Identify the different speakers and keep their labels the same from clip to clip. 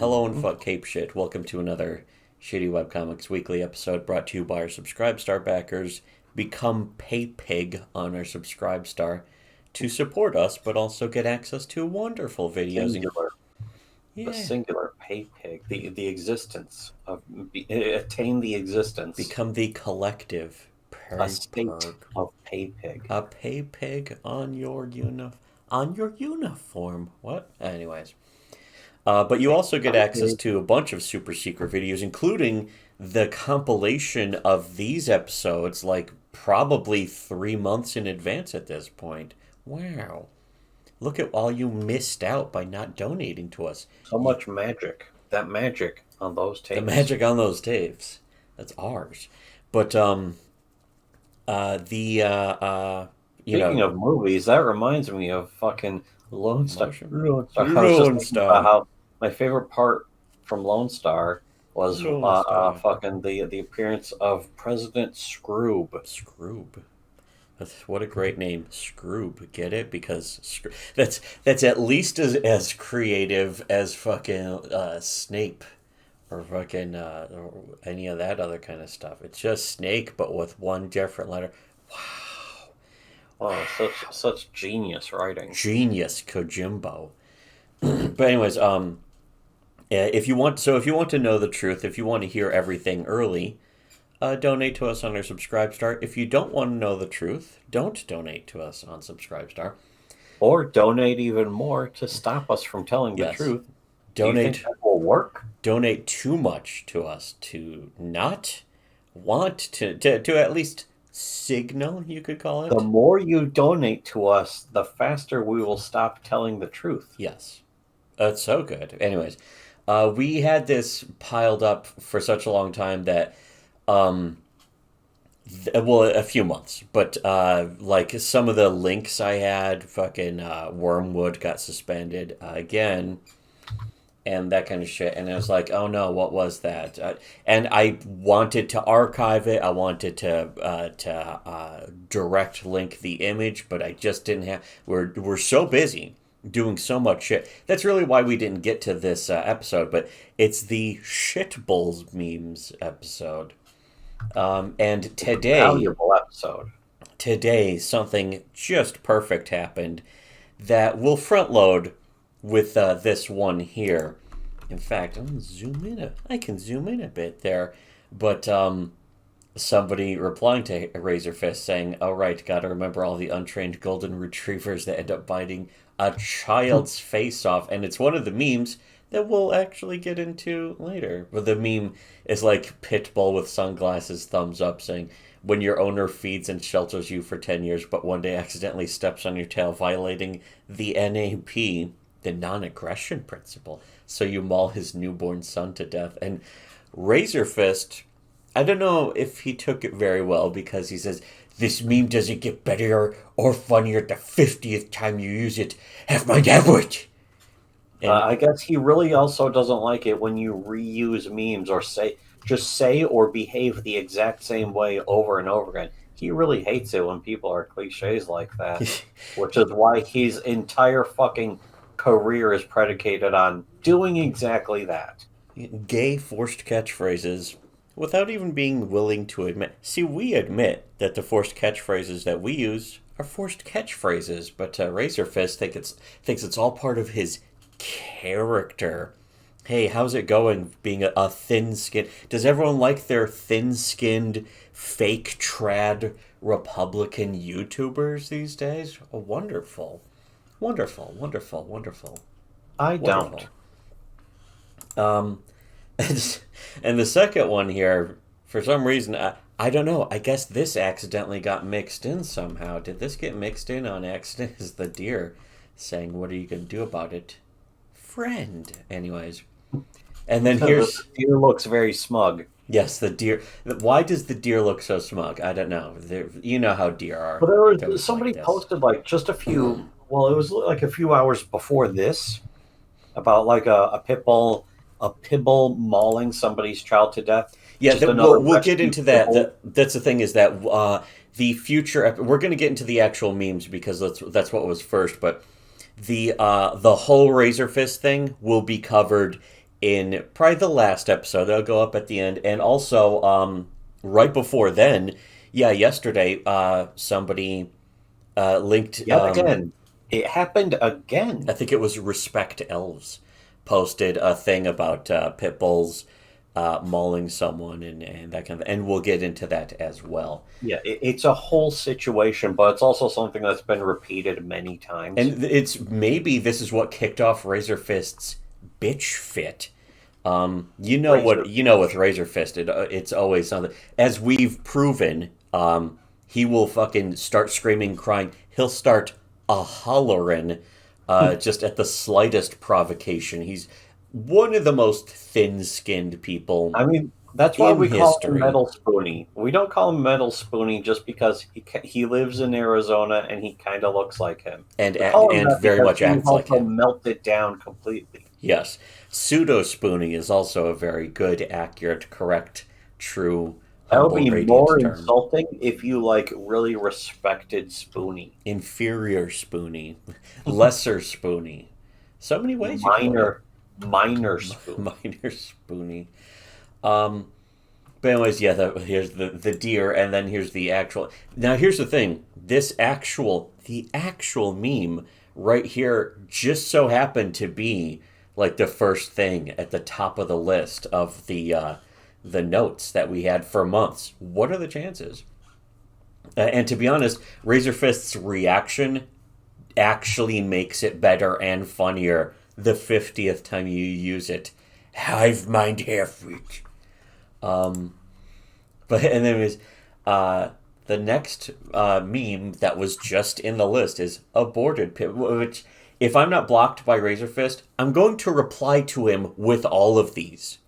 Speaker 1: Hello and fuck cape shit. Welcome to another Shittywebcomics Weekly episode brought to you by our Subscribe Star backers. Become Pay Pig on our Subscribe Star to support us, but also get access to wonderful videos.
Speaker 2: Singular, the
Speaker 1: Yeah.
Speaker 2: singular pay pig, the existence of attain the existence,
Speaker 1: Become the collective
Speaker 2: a
Speaker 1: Pay
Speaker 2: state
Speaker 1: Pig.
Speaker 2: of pay pig.
Speaker 1: A Pay Pig on your uniform. What? Anyways. But you also get access to a bunch of super secret videos, including the compilation of these episodes, like probably 3 months in advance at this point. Wow. Look at all you missed out by not donating to us.
Speaker 2: So much magic. That magic on those
Speaker 1: The
Speaker 2: tapes.
Speaker 1: magic on those tapes. That's ours. But, the, you
Speaker 2: Speaking
Speaker 1: know,
Speaker 2: of movies, that reminds me of fucking Lone Star.
Speaker 1: Motion.
Speaker 2: Lone Star. I was just
Speaker 1: Lone
Speaker 2: thinking about
Speaker 1: Star.
Speaker 2: how my favorite part from Lone Star was
Speaker 1: Lone Star.
Speaker 2: fucking the appearance of President Scroob.
Speaker 1: Scroob. What a great name, Scroob. Get it? Because that's at least as creative as fucking Snape or fucking or any of that other kind of stuff. It's just Snake, but with one different letter. Wow,
Speaker 2: Oh, such genius writing.
Speaker 1: genius, Kojimbo. But anyways, if you want to know the truth, if you want to hear everything early, donate to us on our Subscribe Star. If you don't want to know the truth, don't donate to us on Subscribe Star.
Speaker 2: Or donate even more to stop us from telling the
Speaker 1: Yes,
Speaker 2: truth. Do you think
Speaker 1: donate
Speaker 2: that will work?
Speaker 1: donate too much to us to not want to at least signal, you could call
Speaker 2: The
Speaker 1: it.
Speaker 2: more you donate to us, the faster we will stop telling the truth.
Speaker 1: Yes, that's so good. Anyways, we had this piled up for such a long time that um, well, a few months, but like some of the links I had, fucking Wormwood got suspended again, and that kind of shit. And I was like, oh no, what was that? And I wanted to archive it. I wanted to direct link the image, but I just didn't have. We're so busy doing so much shit. That's really why we didn't get to this episode. But it's the shitballs memes episode. And
Speaker 2: Valuable episode.
Speaker 1: today something just perfect happened that we'll front load with this one here. In fact, I'm gonna zoom in. I can zoom in a bit there, but somebody replying to Razor Fist saying, "Oh right, got to remember all the untrained golden retrievers that end up biting a child's face off," and it's one of the memes that we'll actually get into later. But the meme is like Pitbull with sunglasses, thumbs up, saying, "When your owner feeds and shelters you for 10 years, but one day accidentally steps on your tail, violating the NAP, the non-aggression principle, so you maul his newborn son to death." And Razor Fist, I don't know if he took it very well because he says, "This meme doesn't get better or funnier the 50th time you use it. Have my dad would." And
Speaker 2: I guess he really also doesn't like it when you reuse memes or say or behave the exact same way over and over again. He really hates it when people are cliches like that, which is why his entire fucking career is predicated on doing exactly that.
Speaker 1: gay forced catchphrases without even being willing to admit. See, we admit that the forced catchphrases that we use are forced catchphrases, but Razor Fist thinks it's all part of his character. Hey, how's it going being a thin skin? Does everyone like their thin skinned, fake trad Republican YouTubers these days? Oh, wonderful. Wonderful, wonderful, wonderful,
Speaker 2: I
Speaker 1: wonderful.
Speaker 2: don't.
Speaker 1: Um, and the second one here, for some reason, I don't know. I guess this accidentally got mixed in somehow. Did this get mixed in on accident? Is the deer saying, "What are you going to do about it, friend?" Anyways. And then
Speaker 2: The
Speaker 1: here's,
Speaker 2: deer looks very smug.
Speaker 1: yes, the deer. Why does the deer look so smug? I don't know. You know how deer
Speaker 2: But
Speaker 1: are.
Speaker 2: there
Speaker 1: They're
Speaker 2: was
Speaker 1: always like
Speaker 2: somebody
Speaker 1: this.
Speaker 2: posted like just a few. Well, it was like a few hours before this about like a pit bull mauling somebody's child to death.
Speaker 1: Yeah,
Speaker 2: Just
Speaker 1: we'll
Speaker 2: another
Speaker 1: get
Speaker 2: rescue
Speaker 1: into
Speaker 2: pit
Speaker 1: that.
Speaker 2: bull.
Speaker 1: That's the thing is that the future we're going to get into the actual memes because that's what was first. But the whole Razor Fist thing will be covered in probably the last episode. They'll go up at the end, and also right before then, yeah, yesterday, somebody linked.
Speaker 2: Yet again, it happened
Speaker 1: I
Speaker 2: again.
Speaker 1: think it was Respect Elves posted a thing about pit bulls mauling someone and that kind of, and we'll get into that as well.
Speaker 2: Yeah, it's a whole situation, but it's also something that's been repeated many times.
Speaker 1: And it's maybe this is what kicked off Razor Fist's bitch fit.
Speaker 2: Razor.
Speaker 1: You know with Razor Fist, it's always something. As we've proven, he will fucking start screaming, crying. He'll start a hollering, just at the slightest provocation. He's one of the most thin-skinned people
Speaker 2: I mean, that's why
Speaker 1: in
Speaker 2: we call him
Speaker 1: history.
Speaker 2: Metal Spoony. We don't call him Metal Spoony just because he lives in Arizona and he kind of looks like him. We call him
Speaker 1: And
Speaker 2: that
Speaker 1: very
Speaker 2: because
Speaker 1: much
Speaker 2: he's
Speaker 1: acts like
Speaker 2: also
Speaker 1: him.
Speaker 2: melted down completely.
Speaker 1: Yes, pseudo Spoonie is also a very good, accurate, correct, true,
Speaker 2: That would
Speaker 1: humble,
Speaker 2: be
Speaker 1: radiant
Speaker 2: more
Speaker 1: term.
Speaker 2: insulting if you like really respected Spoony.
Speaker 1: Inferior Spoonie, lesser Spoonie. So many ways you can look at
Speaker 2: Minor Spoony.
Speaker 1: minor Spoonie. Um, but anyways, yeah, here's the deer, and then here's the actual. Now here's the thing: the actual meme right here just so happened to be like the first thing at the top of the list of the notes that we had for months. What are the chances? And to be honest, Razor Fist's reaction actually makes it better and funnier the 50th time you use it. Hive mind half-wit. But and then was the next meme that was just in the list is aborted pit, which if I'm not blocked by Razor Fist, I'm going to reply to him with all of these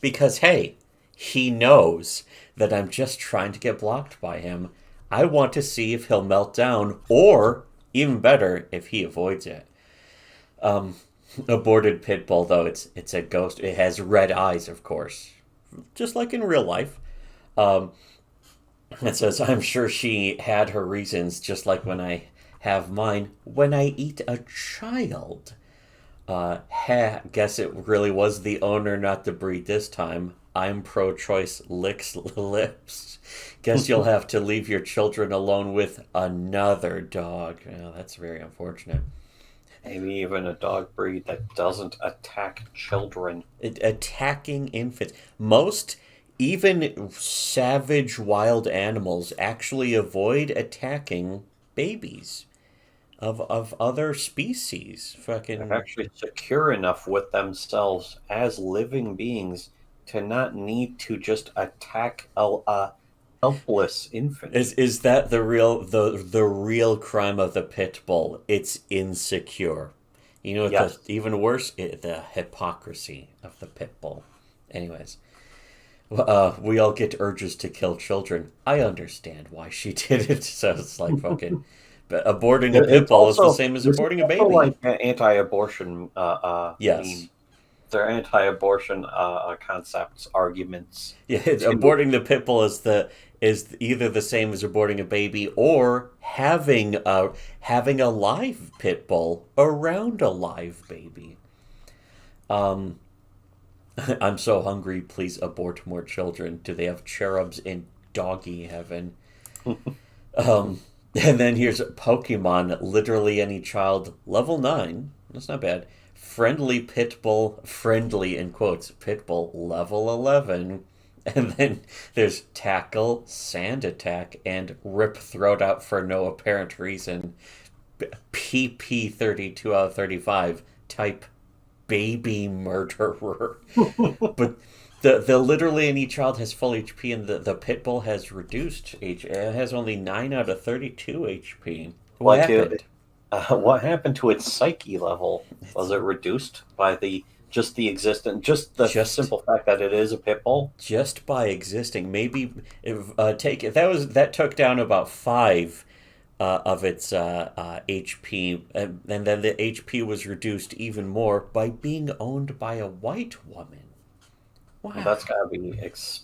Speaker 1: because hey, he knows that I'm just trying to get blocked by him. I want to see if he'll melt down, or even better, if he avoids it. Aborted pit bull, though it's a ghost. It has red eyes, of course, just like in real life. Um, it says, "I'm sure she had her reasons, just like when I have mine. When I eat a child." Guess it really was the owner, not the breed this time. I'm pro-choice. Licks lips. Guess you'll have to leave your children alone with another dog. Oh, that's very unfortunate.
Speaker 2: Maybe even a dog breed that doesn't attack children.
Speaker 1: Attacking infants. Most, even savage wild animals, actually avoid attacking babies of other species.
Speaker 2: They're
Speaker 1: Fucking.
Speaker 2: actually secure enough with themselves as living beings to not need to just attack a helpless infant.
Speaker 1: Is that the real crime of the pit bull? It's insecure. You know what the
Speaker 2: Yes.
Speaker 1: even worse? The hypocrisy of the pit bull. Anyways, we all get urges to kill children. I understand why she did it. So it's like fucking. But aborting a pit
Speaker 2: It's
Speaker 1: bull is the
Speaker 2: also
Speaker 1: same as
Speaker 2: this is
Speaker 1: aborting a
Speaker 2: also
Speaker 1: baby.
Speaker 2: like anti-abortion
Speaker 1: Yes.
Speaker 2: meme. They're anti-abortion concepts, arguments.
Speaker 1: Yeah,
Speaker 2: To
Speaker 1: aborting the pit bull is either the same as aborting a baby or having a live pit bull around a live baby. Um, I'm so hungry. Please abort more children. Do they have cherubs in doggy heaven? Um, and then here's Pokemon. Literally any child. Level 9. That's not bad. Friendly pit bull. Friendly in quotes. Pit bull. Level 11. And then there's tackle, sand attack, and rip throat out for no apparent reason. PP 32 out of 35. Type baby murderer. But the literally any child has full HP, and the pit bull has reduced H. It has only 9 out of 32 HP. What
Speaker 2: like
Speaker 1: happened?
Speaker 2: what happened to its psyche level? Was it reduced by just the
Speaker 1: Just
Speaker 2: simple fact that it is a pit bull?
Speaker 1: just by existing, maybe if, take that took down about 5 of its HP, and then the HP was reduced even more by being owned by a white woman. Wow.
Speaker 2: That's gotta be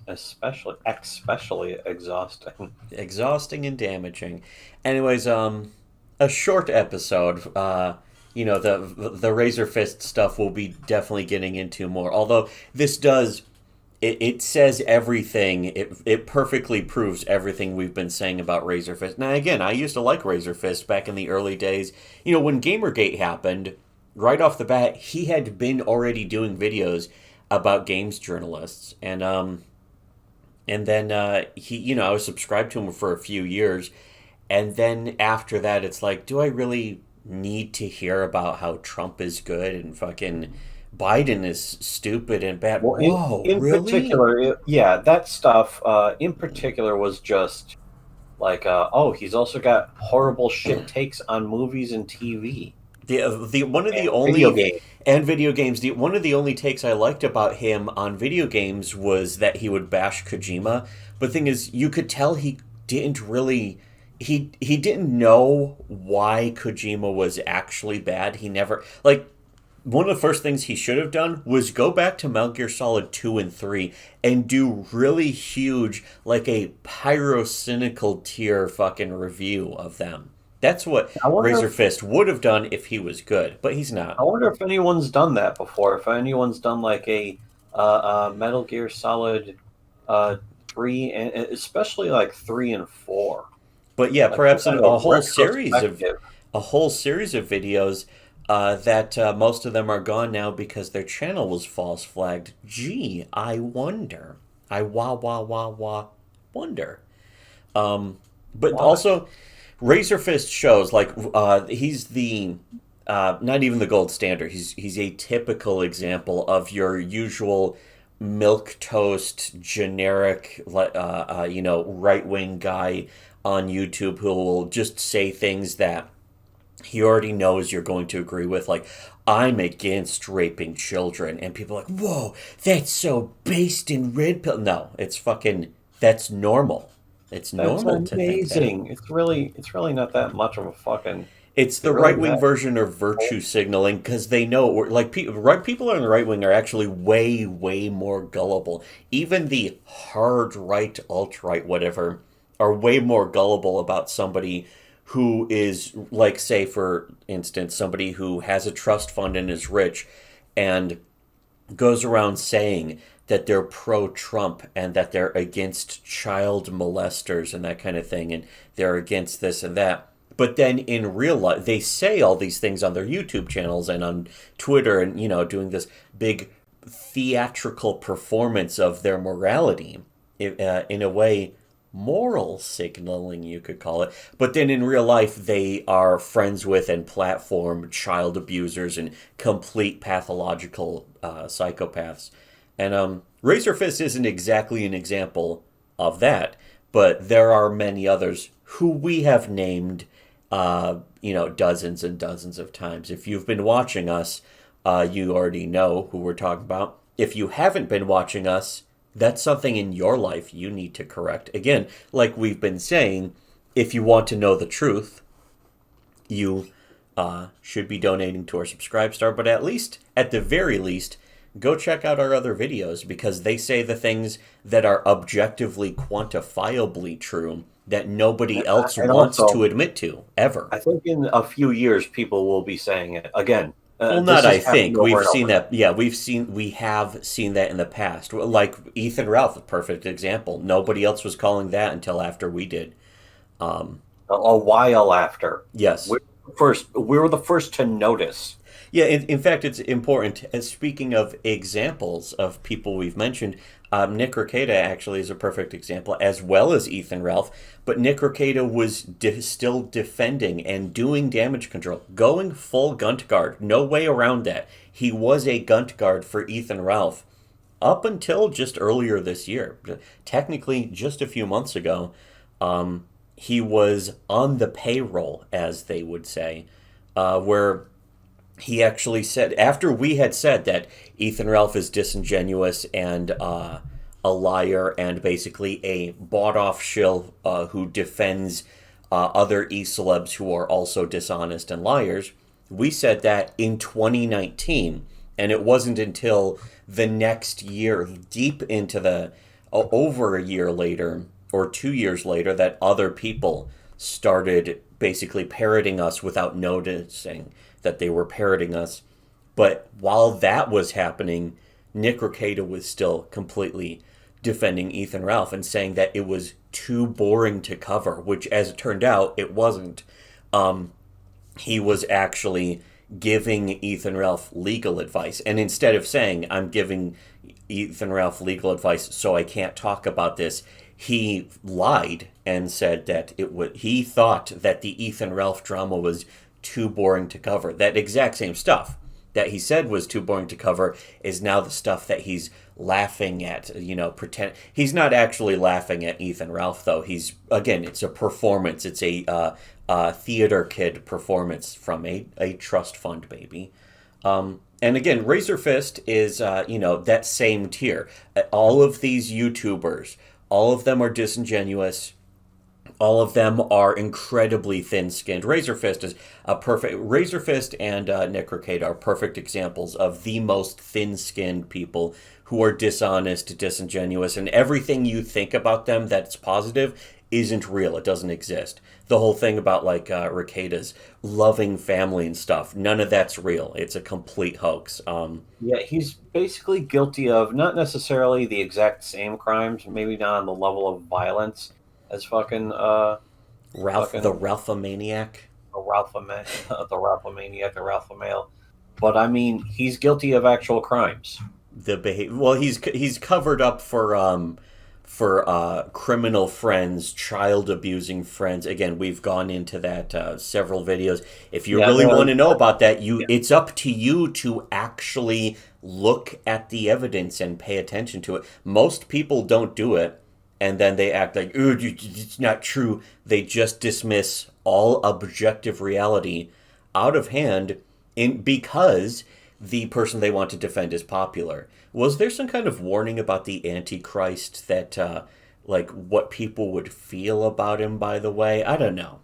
Speaker 2: especially exhausting.
Speaker 1: Exhausting and damaging. Anyways, a short episode. the Razor Fist stuff we'll be definitely getting into more. Although this does, it says everything. It perfectly proves everything we've been saying about Razor Fist. Now, again, I used to like Razor Fist back in the early days. When Gamergate happened, right off the bat, he had been already doing videos about games journalists, and then I was subscribed to him for a few years, and then after that, it's like, do I really need to hear about how Trump is good and fucking Biden is stupid and bad?
Speaker 2: Well,
Speaker 1: Whoa,
Speaker 2: in
Speaker 1: really?
Speaker 2: particular, yeah, that stuff in particular was just like, oh, he's also got horrible shit takes on movies and TV
Speaker 1: The one of the
Speaker 2: and video
Speaker 1: only
Speaker 2: games.
Speaker 1: and video games. One of the only takes I liked about him on video games was that he would bash Kojima. But the thing is, you could tell he didn't really. He didn't know why Kojima was actually bad. He never like one of the first things he should have done was go back to Metal Gear Solid 2 and 3 and do really huge, like a pyrocynical tier fucking review of them. That's what
Speaker 2: I wonder
Speaker 1: Razor
Speaker 2: if
Speaker 1: Fist would have done if he was good, but he's
Speaker 2: I
Speaker 1: not.
Speaker 2: wonder if anyone's done that before. If anyone's done like a Metal Gear Solid uh, 3, and especially like 3 and 4,
Speaker 1: But yeah,
Speaker 2: like some
Speaker 1: perhaps
Speaker 2: kind
Speaker 1: a
Speaker 2: of
Speaker 1: whole series of
Speaker 2: retrospective.
Speaker 1: videos that most of them are gone now because their channel was false flagged. Gee, I wonder. I wonder. But
Speaker 2: Why?
Speaker 1: also, Razor Fist shows like he's the not even the gold standard. He's a typical example of your usual milk toast generic right wing guy on YouTube who will just say things that he already knows you're going to agree with, like, I'm against raping children, and people are like, whoa, that's so based in red pill. No, it's fucking, that's normal. It's
Speaker 2: That's
Speaker 1: normal to think that.
Speaker 2: amazing. It's really not that much of a fucking.
Speaker 1: It's
Speaker 2: It
Speaker 1: the
Speaker 2: really
Speaker 1: right wing
Speaker 2: that.
Speaker 1: version of virtue signaling because they know like people on the right wing are actually way more gullible. Even the hard right, alt right, whatever, are way more gullible about somebody who is like, say, for instance, somebody who has a trust fund and is rich and goes around saying that they're pro Trump and that they're against child molesters and that kind of thing, and they're against this and that. But then in real life, they say all these things on their YouTube channels and on Twitter and, doing this big theatrical performance of their morality in a way, moral signaling, you could call it. But then in real life, they are friends with and platform child abusers and complete pathological psychopaths. And Razor Fist isn't exactly an example of that, but there are many others who we have named, dozens and dozens of times. If you've been watching us, you already know who we're talking about. If you haven't been watching us, that's something in your life you need to correct. Again, like we've been saying, if you want to know the truth, you should be donating to our Subscribe Star, but at the very least, go check out our other videos because they say the things that are objectively quantifiably true that nobody else
Speaker 2: And
Speaker 1: wants
Speaker 2: also,
Speaker 1: to admit to, ever.
Speaker 2: I think in a few years, people will be saying it again.
Speaker 1: Well,
Speaker 2: This
Speaker 1: not
Speaker 2: has
Speaker 1: I
Speaker 2: happened
Speaker 1: think.
Speaker 2: over
Speaker 1: We've
Speaker 2: and
Speaker 1: seen
Speaker 2: over again.
Speaker 1: that. Yeah, we have seen that in the past. Like Ethan Ralph, a perfect example. Nobody else was calling that until after we did.
Speaker 2: A while after.
Speaker 1: Yes.
Speaker 2: We were the first to notice.
Speaker 1: Yeah, in fact, it's important. And speaking of examples of people we've mentioned, Nick Rekieta actually is a perfect example, as well as Ethan Ralph. But Nick Rekieta was still defending and doing damage control, going full Gunt guard. No way around that. He was a Gunt guard for Ethan Ralph up until just earlier this year. Technically, just a few months ago, he was on the payroll, as they would say, where he actually said, after we had said that Ethan Ralph is disingenuous and a liar and basically a bought off shill who defends other celebs who are also dishonest and liars, we said that in 2019. And it wasn't until the next year, deep into the over a year later or 2 years later, that other people started basically parroting us without noticing that they were parroting us. But while that was happening, Nick Rekieta was still completely defending Ethan Ralph and saying that it was too boring to cover, which, as it turned out, it wasn't. He was actually giving Ethan Ralph legal advice. And instead of saying, I'm giving Ethan Ralph legal advice so I can't talk about this, he lied and said that he thought that the Ethan Ralph drama was too boring to cover. That exact same stuff that he said was too boring to cover is now the stuff that he's laughing at, pretend. He's not actually laughing at Ethan Ralph, though. Again, it's a performance. It's a theater kid performance from a trust fund baby. And again, Razor Fist is, that same tier. All of these YouTubers, all of them are disingenuous. All of them are incredibly thin-skinned. Razor Fist and Nick Rekieta are perfect examples of the most thin-skinned people who are dishonest, disingenuous, and everything you think about them that's positive isn't real. It doesn't exist. The whole thing about Rekieta's loving family and stuff, none of that's real. It's a complete hoax.
Speaker 2: Yeah, he's basically guilty of not necessarily the exact same crimes, maybe not on the level of violence as fucking
Speaker 1: Ralph, the Ralphomaniac.
Speaker 2: The Ralphomaniac, the Ralphomale. But I mean, he's guilty of actual crimes.
Speaker 1: He's covered up for criminal friends, child abusing friends. Again, we've gone into that several videos. If you really want to know about that, it's up to you to actually look at the evidence and pay attention to it. Most people don't do it. And then they act like, ooh, it's not true. They just dismiss all objective reality out of hand because the person they want to defend is popular. Was there some kind of warning about the Antichrist that, what people would feel about him, by the way? I don't know.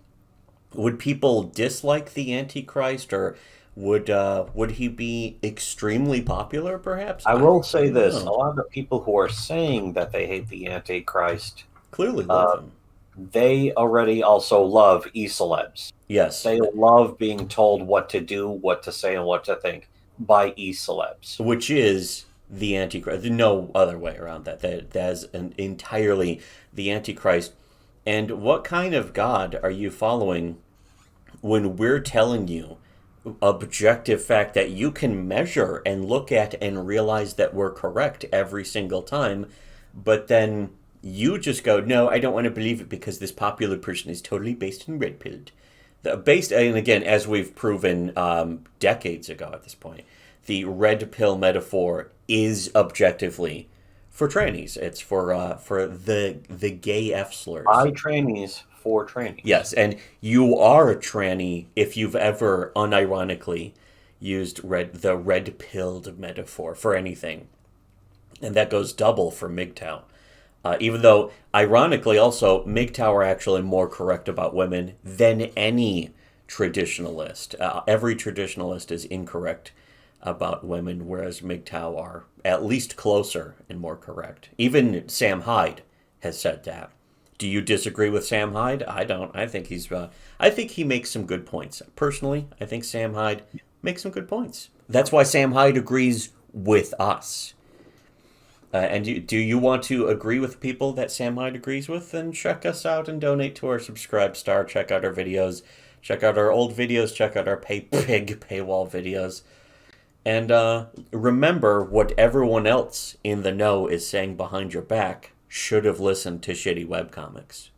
Speaker 1: Would people dislike the Antichrist, or would he be extremely popular, perhaps?
Speaker 2: I will say this. A lot of the people who are saying that they hate the Antichrist
Speaker 1: clearly love him.
Speaker 2: They already also love celebs.
Speaker 1: Yes.
Speaker 2: They love being told what to do, what to say, and what to think by celebs.
Speaker 1: Which is the Antichrist. There's no other way around that. That is entirely the Antichrist. And what kind of God are you following when we're telling you objective fact that you can measure and look at and realize that we're correct every single time, but then you just go, no, I don't want to believe it because this popular person is totally based in red pilled. And again, as we've proven decades ago at this point, the red pill metaphor is objectively for trannies. It's for the gay F slurs.
Speaker 2: By trannies. For trannies.
Speaker 1: Yes, and you are a tranny if you've ever unironically used the red-pilled metaphor for anything. And that goes double for MGTOW. Even though, ironically also, MGTOW are actually more correct about women than any traditionalist. Every traditionalist is incorrect about women, whereas MGTOW are at least closer and more correct. Even Sam Hyde has said that. Do you disagree with Sam Hyde? I don't. I think he makes some good points. Personally, I think Sam Hyde makes some good points. That's why Sam Hyde agrees with us. And do you want to agree with people that Sam Hyde agrees with? Then check us out and donate to our Subscribe Star. Check out our videos. Check out our old videos. Check out our paywall videos. And remember what everyone else in the know is saying behind your back should have listened to Shitty Webcomics.